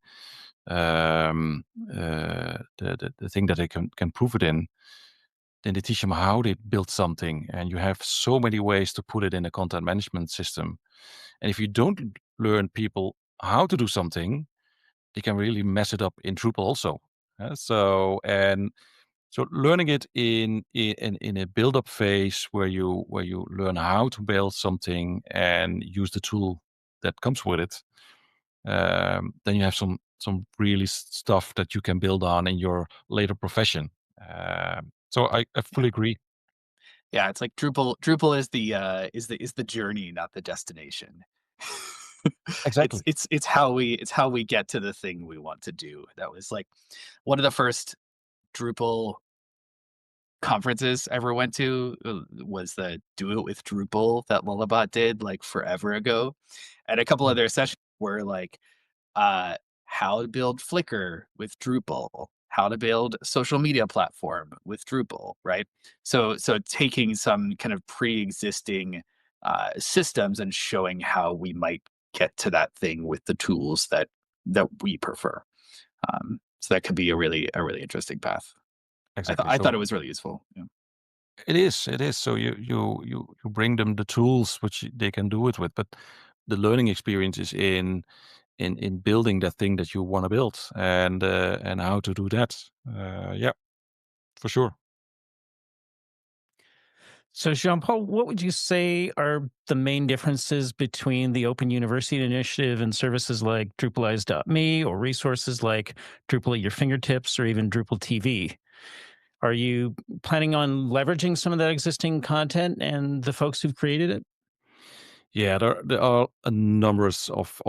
thing that they can prove it in, then they teach them how they build something, and you have so many ways to put it in a content management system. And if you don't learn people how to do something, they can really mess it up in Drupal also. So learning it in a build-up phase where you learn how to build something and use the tool that comes with it, then you have some really stuff that you can build on in your later profession. So I fully agree. Yeah, it's like Drupal is the journey, not the destination. It's Exactly. it's it's how we get to the thing we want to do. That was like one of the first Drupal conferences I ever went to, was the Do It with Drupal that Lullabot did like forever ago. And a couple of Mm. their sessions were like, uh, how to build Flickr with Drupal, how to build a social media platform with Drupal, right? So taking some kind of pre-existing systems and showing how we might get to that thing with the tools that we prefer. So that could be a really interesting path. Exactly. I thought So it was really useful. Yeah. it is. It is. So you bring them the tools which they can do it with, but the learning experience is in building that thing that you want to build and how to do that. Yeah, for sure. So, Jean Paul, what would you say are the main differences between the Open University Initiative and services like Drupalize.me or resources like Drupal at your fingertips or even Drupal TV? Are you planning on leveraging some of that existing content and the folks who've created it? Yeah, there are a numbers of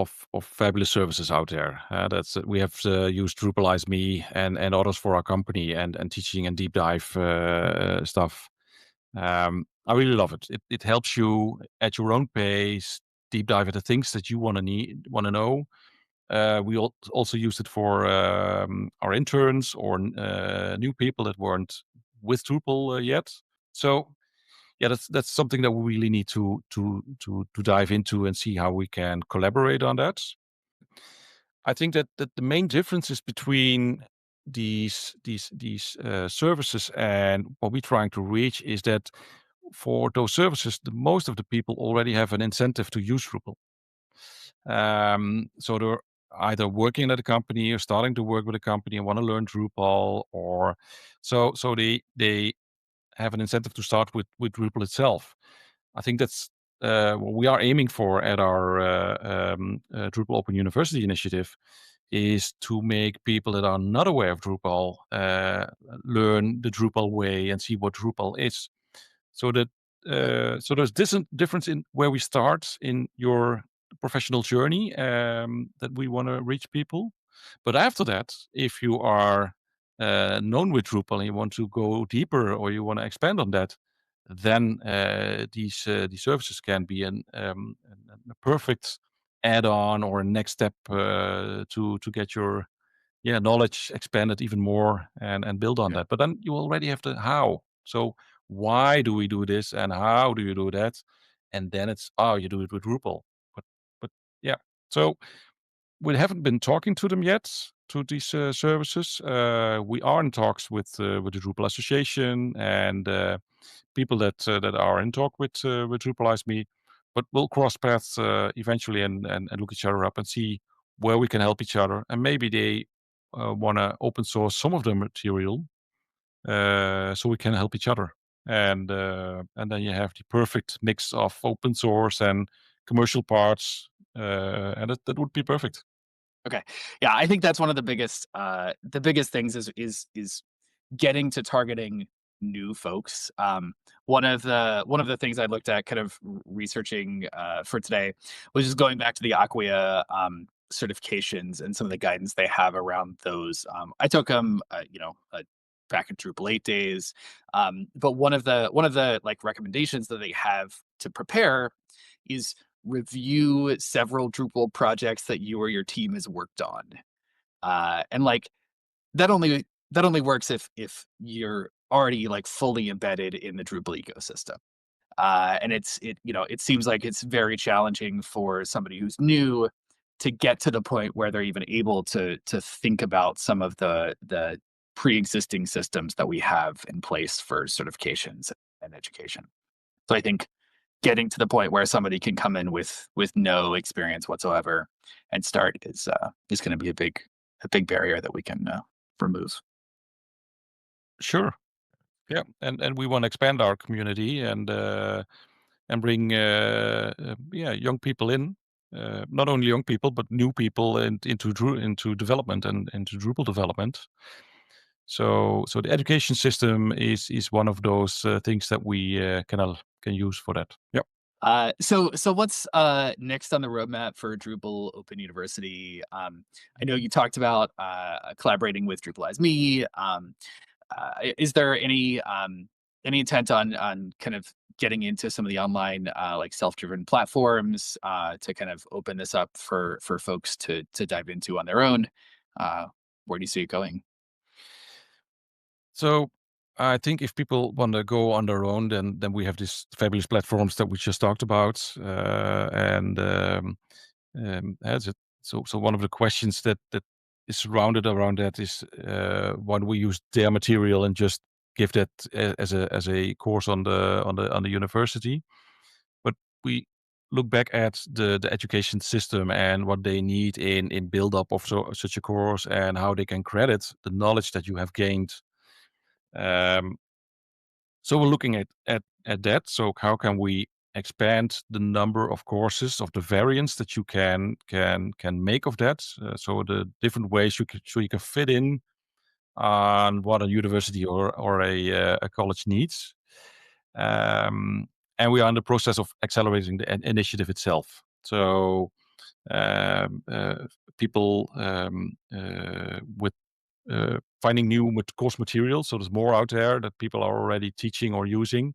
fabulous services out there. That's we have used Drupalize Me and others for our company and teaching and deep dive stuff. I really love it. It helps you at your own pace deep dive into things that you want to know. We also used it for our interns or new people that weren't with Drupal yet. So yeah, that's something that we really need to dive into and see how we can collaborate on that. I think that the main differences between these services and what we're trying to reach is that for those services, the most of the people already have an incentive to use Drupal. So they're either working at a company or starting to work with a company and want to learn Drupal, or so they have an incentive to start with Drupal itself. I think that's what we are aiming for at our Drupal Open University initiative is to make people that are not aware of Drupal learn the Drupal way and see what Drupal is. So that so there's this difference in where we start in your professional journey that we want to reach people. But after that, if you are known with Drupal and you want to go deeper or you want to expand on that, then these services can be a perfect add-on or a next step to get your knowledge expanded even more and build on Yeah. that. But then you already have the how. So why do we do this and how do you do that? And then it's you do it with Drupal. But yeah. So we haven't been talking to them yet to these services. We are in talks with the Drupal Association and people that are in talk with Drupalize Me. But we'll cross paths eventually and look each other up and see where we can help each other. And maybe they want to open source some of the material so we can help each other. And then you have the perfect mix of open source and commercial parts, and that would be perfect. Okay. Yeah, I think that's one of the biggest things is getting to targeting new folks. One of the things I looked at kind of researching for today was just going back to the Acquia certifications and some of the guidance they have around those. I took them, back in Drupal 8 days. But one of the like recommendations that they have to prepare is review several Drupal projects that you or your team has worked on. And like that only works if you're already like fully embedded in the Drupal ecosystem. And it seems like it's very challenging for somebody who's new to get to the point where they're even able to think about some of the pre-existing systems that we have in place for certifications and education. So I think getting to the point where somebody can come in with no experience whatsoever and start is going to be a big barrier that we can remove. Sure. Yeah, and we want to expand our community and bring young people in, not only young people but new people into development and into Drupal development. So the education system is one of those things that we can use for that. Yeah. So what's next on the roadmap for Drupal Open University? I know you talked about collaborating with Drupalize Me. Is there any intent on kind of getting into some of the online like self-driven platforms to kind of open this up for folks to dive into on their own? Where do you see it going? So I think if people want to go on their own, then we have these fabulous platforms that we just talked about, and as it, so one of the questions that is surrounded around that is why do we use their material and just give that as a course on the university? But we look back at the education system and what they need in build up of such a course and how they can credit the knowledge that you have gained. Um, so we're looking at that. So how can we expand the number of courses of the variants that you can make of that? So the different ways you can fit in on what a university or a college needs. Um, and we are in the process of accelerating the initiative itself. So um, uh, people with finding new course materials. So there's more out there that people are already teaching or using.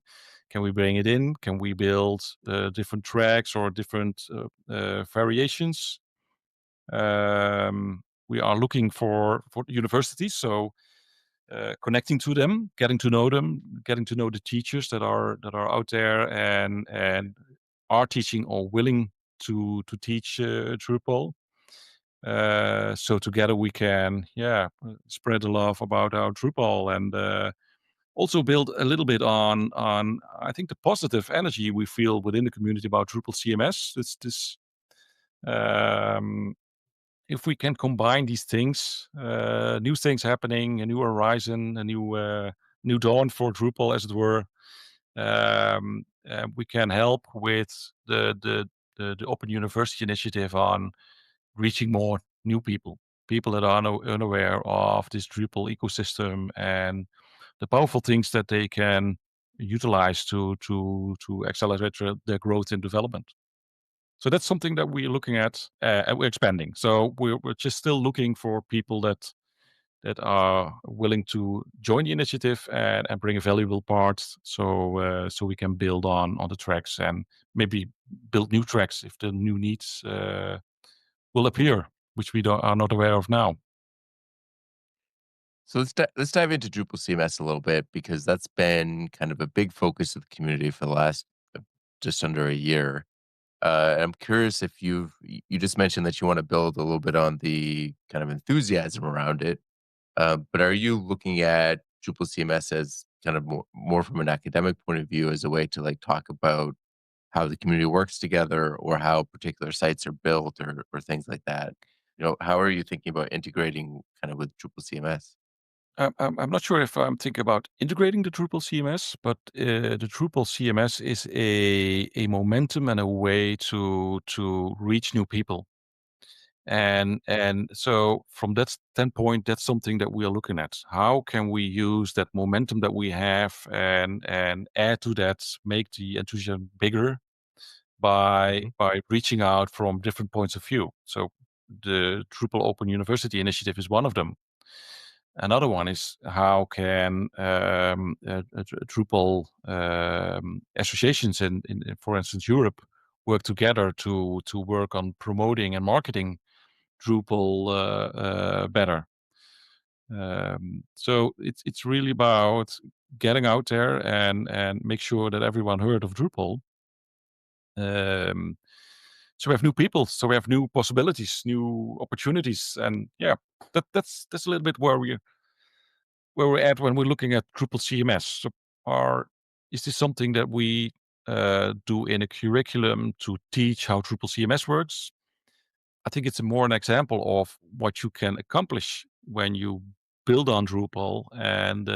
Can we bring it in? Can we build different tracks or different variations? We are looking for universities, so connecting to them, getting to know them, getting to know the teachers that are out there and are teaching or willing to teach Drupal. So together we can, spread the love about our Drupal and also build a little bit on I think the positive energy we feel within the community about Drupal CMS. It's this um, if we can combine these things, new things happening, a new horizon, a new dawn for Drupal, as it were. We can help with the Open University initiative on reaching more new people that are unaware of this Drupal ecosystem and the powerful things that they can utilize to accelerate their growth and development. So that's something that we're looking at, and we're expanding. So we're just still looking for people that are willing to join the initiative and bring a valuable part, so we can build on the tracks and maybe build new tracks if the new needs will appear, which we are not aware of now. So let's dive into Drupal CMS a little bit because that's been kind of a big focus of the community for the last just under a year. I'm curious if you just mentioned that you want to build a little bit on the kind of enthusiasm around it, but are you looking at Drupal CMS as kind of more from an academic point of view as a way to like talk about how the community works together or how particular sites are built or things like that? How are you thinking about integrating kind of with Drupal CMS? I'm not sure if I'm thinking about integrating the Drupal CMS, but the Drupal CMS is a momentum and a way to reach new people. And so from that standpoint, that's something that we are looking at. How can we use that momentum that we have and add to that, make the enthusiasm bigger by Mhm. by reaching out from different points of view? So the Drupal Open University initiative is one of them. Another one is how can Drupal associations for instance, Europe work together to work on promoting and marketing Drupal better. So it's really about getting out there and make sure that everyone heard of Drupal. Um, so we have new people, so we have new possibilities, new opportunities, and yeah, that's a little bit where we're at when we're looking at Drupal CMS. So is this something that we do in a curriculum to teach how Drupal CMS works? I think it's more an example of what you can accomplish when you build on Drupal and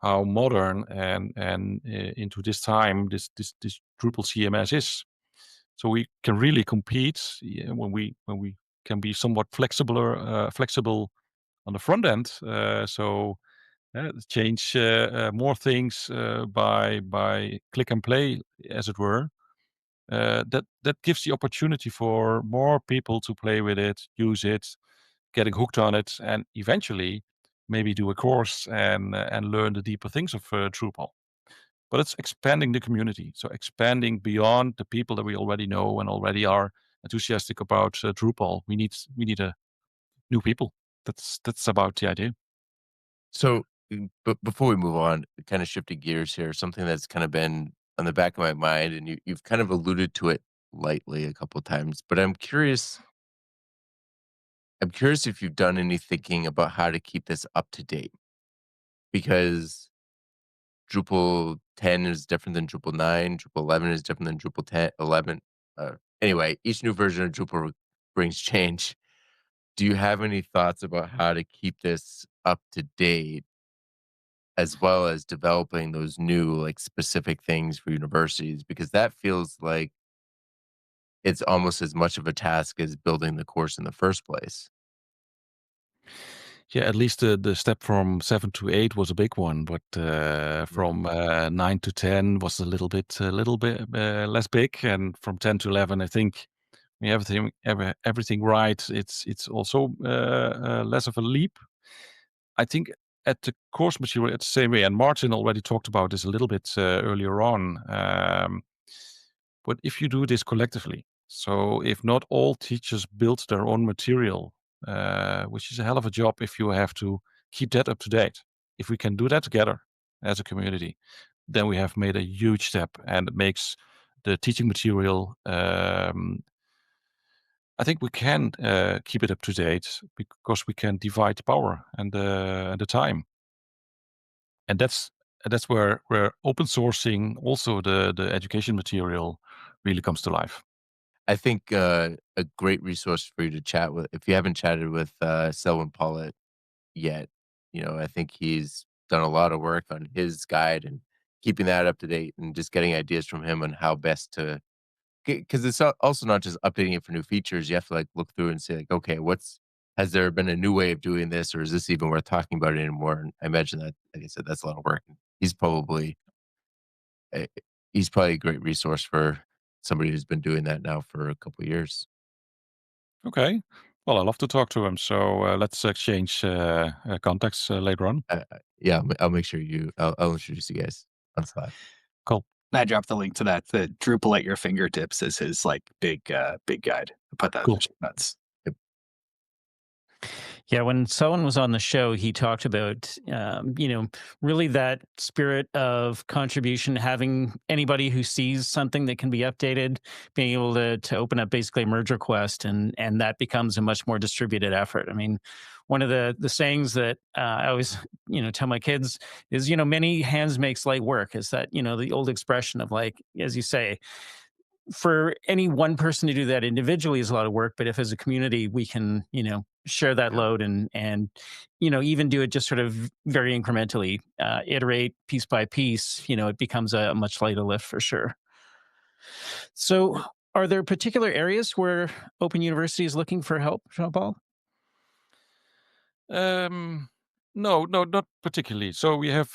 how modern and into this time this Drupal CMS is. So we can really compete, when we can be somewhat flexible on the front end. So change more things by click and play, as it were. That gives the opportunity for more people to play with it, use it, getting hooked on it, and eventually maybe do a course and learn the deeper things of Drupal. But it's expanding the community, so expanding beyond the people that we already know and already are enthusiastic about Drupal. We need a new people. That's about the idea. So But before we move on, kind of shifting gears here, something that's kind of been on the back of my mind, and you've kind of alluded to it lightly a couple of times, but I'm curious if you've done any thinking about how to keep this up to date because Drupal 10 is different than Drupal 9, Drupal 11 is different than Drupal 10, 11. Anyway, each new version of Drupal brings change. Do you have any thoughts about how to keep this up to date as well as developing those new, like, specific things for universities? Because that feels like it's almost as much of a task as building the course in the first place. Yeah, at least the step from 7 to 8 was a big one, but Yeah. from 9 to 10 was a little bit less big, and from 10 to 11, I think we have everything right. It's also less of a leap. I think at the course material, it's the same way, and Martin already talked about this a little bit earlier on. But if you do this collectively, so if not all teachers build their own material, which is a hell of a job if you have to keep that up to date. If we can do that together as a community, then we have made a huge step, and it makes the teaching material. I think we can keep it up to date because we can divide the power and the time, and that's where open sourcing also the education material really comes to life. I think, a great resource for you to chat with if you haven't chatted with, Selwyn Pollitt yet, I think he's done a lot of work on his guide and keeping that up to date and just getting ideas from him on how best to because it's also not just updating it for new features. You have to, like, look through and say, like, "Okay, what's has there been a new way of doing this, or is this even worth talking about it anymore?" And I imagine that, like I said, that's a lot of work. He's probably a he's probably a great resource for somebody who's been doing that now for a couple of years. Okay. Well, I love to talk to him. So let's exchange contacts later on. Yeah, I'll make sure I'll introduce you guys on Slack. Cool. I dropped the link to that. The Drupal at your fingertips is his like big guide. I put that in the Cool. show notes. Yep. Yeah, when Selwyn was on the show, he talked about, really that spirit of contribution, having anybody who sees something that can be updated, being able to open up basically a merge request, and that becomes a much more distributed effort. I mean, one of the sayings that I always, tell my kids is, many hands makes light work. Is that, the old expression of, like, as you say, for any one person to do that individually is a lot of work, but if as a community we can, share that Yeah. load and even do it just sort of very incrementally, iterate piece by piece, it becomes a much lighter lift for sure. So are there particular areas where Open University is looking for help, Jean-Paul? Um, no, no, not particularly. So we have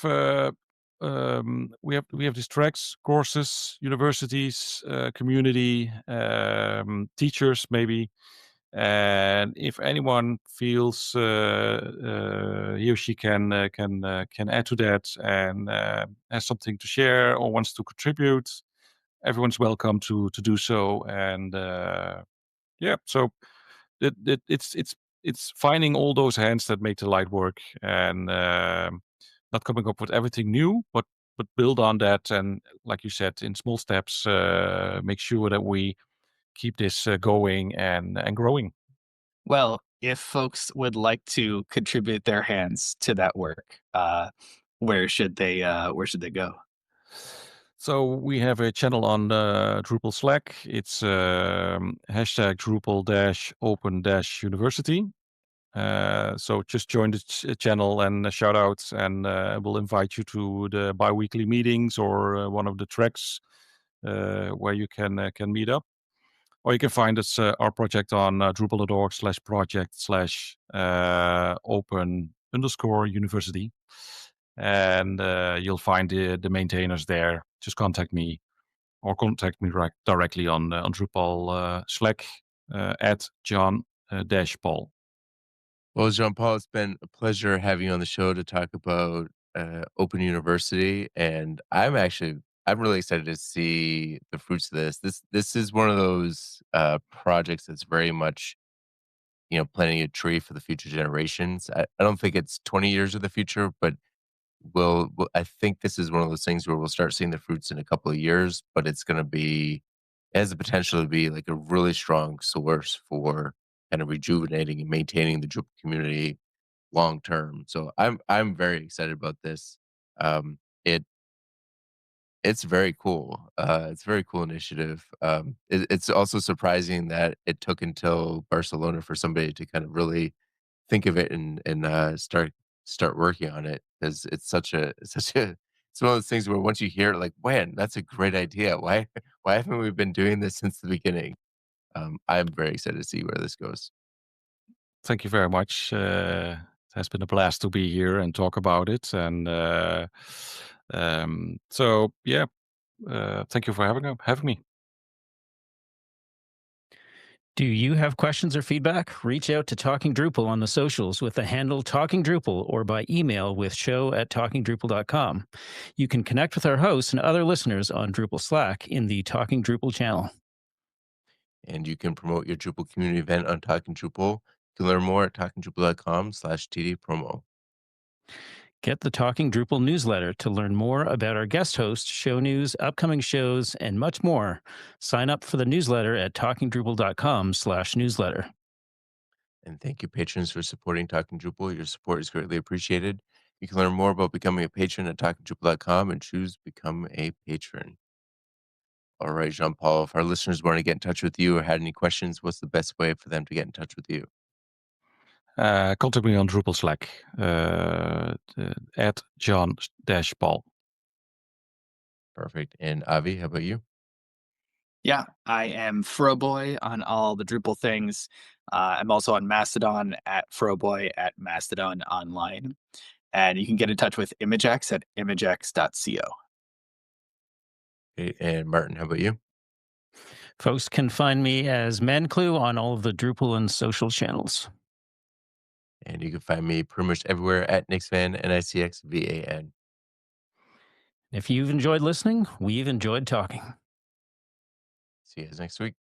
these tracks, courses, universities, community, teachers, maybe. And if anyone feels he or she can add to that and has something to share or wants to contribute, everyone's welcome to do so. And yeah, so it's finding all those hands that make the light work, and not coming up with everything new, but build on that, and like you said, in small steps, make sure that we keep this going and growing. Well, if folks would like to contribute their hands to that work, where should they go? So we have a channel on Drupal Slack. It's hashtag Drupal dash open dash university. So just join the channel and shout outs, and we'll invite you to the bi-weekly meetings or one of the tracks where you can meet up. Or you can find us our project on drupal.org/project/open underscore university. And you'll find the maintainers there. Just contact me or contact me directly on Drupal Slack at John dash Paul. Well, Jean-Paul, it's been a pleasure having you on the show to talk about, Open University, and I'm really excited to see the fruits of this. This is one of those, projects that's very much, planting a tree for the future generations. I don't think it's 20 years of the future, but I think this is one of those things where we'll start seeing the fruits in a couple of years, but it has the potential to be like a really strong source for kind of rejuvenating and maintaining the Drupal community long term. So I'm very excited about this. It it's very cool. It's a very cool initiative. It's also surprising that it took until Barcelona for somebody to kind of really think of it and start working on it, because it's one of those things where once you hear it, like, man, that's a great idea. Why why haven't we been doing this since the beginning? I'm very excited to see where this goes. Thank you very much. It has been a blast to be here and talk about it. And so, yeah, thank you for having me. Do you have questions or feedback? Reach out to Talking Drupal on the socials with the handle Talking Drupal or by email with show@talkingdrupal.com. You can connect with our hosts and other listeners on Drupal Slack in the Talking Drupal channel. And you can promote your Drupal community event on Talking Drupal. You can learn more at talkingdrupal.com/TD promo. Get the Talking Drupal newsletter to learn more about our guest hosts, show news, upcoming shows, and much more. Sign up for the newsletter at talkingdrupal.com/newsletter. And thank you, patrons, for supporting Talking Drupal. Your support is greatly appreciated. You can learn more about becoming a patron at talkingdrupal.com and choose Become a Patron. All right, Jean-Paul, if our listeners want to get in touch with you or had any questions, what's the best way for them to get in touch with you? Contact me on Drupal Slack at John-Paul. Perfect. And Avi, how about you? Yeah, I am Froboy on all the Drupal things. I'm also on Mastodon at Froboy at Mastodon Online. And you can get in touch with Imagex at imagex.co. Okay, and Martin, how about you? Folks can find me as Manclue on all of the Drupal and social channels. And you can find me pretty much everywhere at NixVan, NICXVAN. If you've enjoyed listening, we've enjoyed talking. See you guys next week.